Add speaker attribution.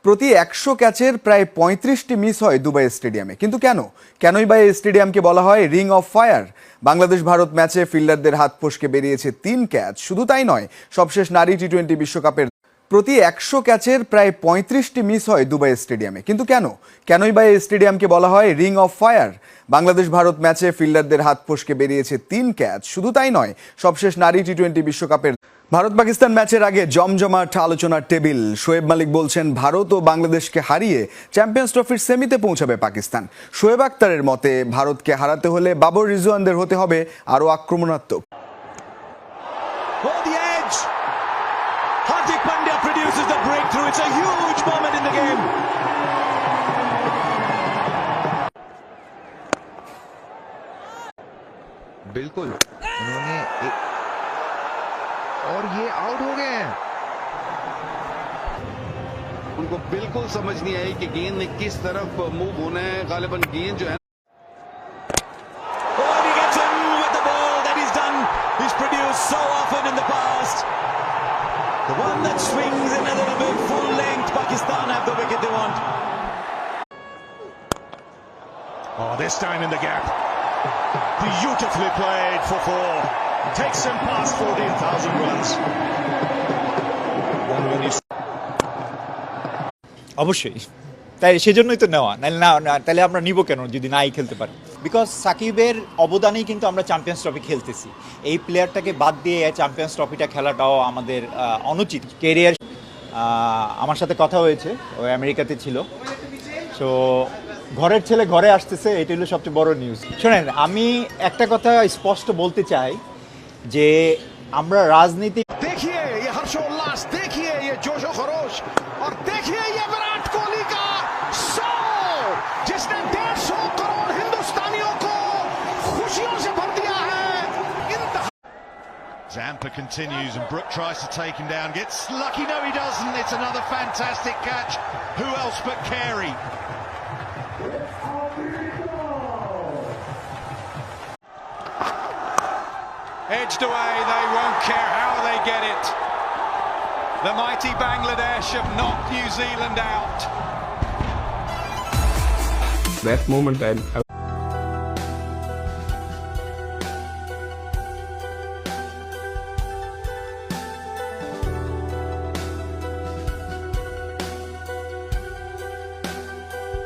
Speaker 1: প্রতি ১০০ ক্যাচের প্রায় ৩৫টি মিস হয় দুবাই স্টেডিয়ামে। কিন্তু কেনই বা এই স্টেডিয়ামকে বলা হয় ring of fire? Bangladesh Bharat ম্যাচে ফিল্ডারদের হাত ফসকে বেরিয়েছে ৩ ক্যাচ। শুধু তাই নয়, সবশেষ নারী টি-20 বিশ্বকাপের প্রতি ১০০ ক্যাচের প্রায় ৩৫টি মিস হয় দুবাই স্টেডিয়ামে। কিন্তু কেনই বা এই স্টেডিয়ামকে বলা হয় ring of fire? Bangladesh Bharat ম্যাচে ফিল্ডারদের হাত ফসকে বেরিয়েছে ৩ ক্যাচ। শুধু তাই নয়, সবশেষ নারী টি-20 বিশ্বকাপের ভারত পাকিস্তান ম্যাচের আগে জমজমাট আলোচনার টেবিল। শোয়েব মালিক বলছেন ভারত ও বাংলাদেশকে হারিয়ে চ্যাম্পিয়ন্স ট্রফির সেমিতে পৌঁছাবে পাকিস্তান। শোয়েব আক্তারের মতে ভারতকে হারাতে হলে বাবর রিজওয়ানদের হতে হবে আরও আক্রমণাত্মক।
Speaker 2: Hardik Pandya produces the breakthrough. It's a huge moment in the game.
Speaker 3: बिल्कुल उन्होंने और ये आउट हो गए हैं। उनको बिल्कुल समझ नहीं आई कि गेंद ने किस तरफ मूव होना है। गालिबन गेंद जो है
Speaker 2: He gets in with the ball that he's done. He's produced so often in the past. The one that swings in a little bit full length. Pakistan have the wicket they want. Oh, this time in the gap. Beautifully played for four. Takes him past 14,000 runs.
Speaker 4: অবশ্যই তাই সেজন্যই তো নেওয়া, নাহলে না তাহলে আমরা নিব কেন যদি নাই খেলতে পারি? বিকজ সাকিবের অবদানেই কিন্তু আমরা চ্যাম্পিয়ন্স ট্রফি খেলতেছি। এই প্লেয়ারটাকে বাদ দিয়ে চ্যাম্পিয়ন্স ট্রফিটা খেলাটাও আমাদের অনুচিত। কেরিয়ার আমার সাথে কথা হয়েছে, ও আমেরিকাতে ছিল। সো ঘরের ছেলে ঘরে আসতেছে, এটা হলো সবচেয়ে বড় নিউজ। শোনেন, আমি একটা কথা স্পষ্ট বলতে চাই যে আমরা রাজনীতি
Speaker 2: देखिए ये हर्षोल्लास, देखिए ये जोशो खरोश, और देखिए ये विराट कोहली का 100 जिसने 150 करोड़ हिंदुस्तानियों को खुशियों से भर दिया है। Zampa continues and Brook tries to take him down, gets lucky. No, he doesn't. It's another fantastic catch. Who else but Carey? Edged away, they won't care how they get it. The mighty Bangladesh have knocked New Zealand out.
Speaker 5: That moment I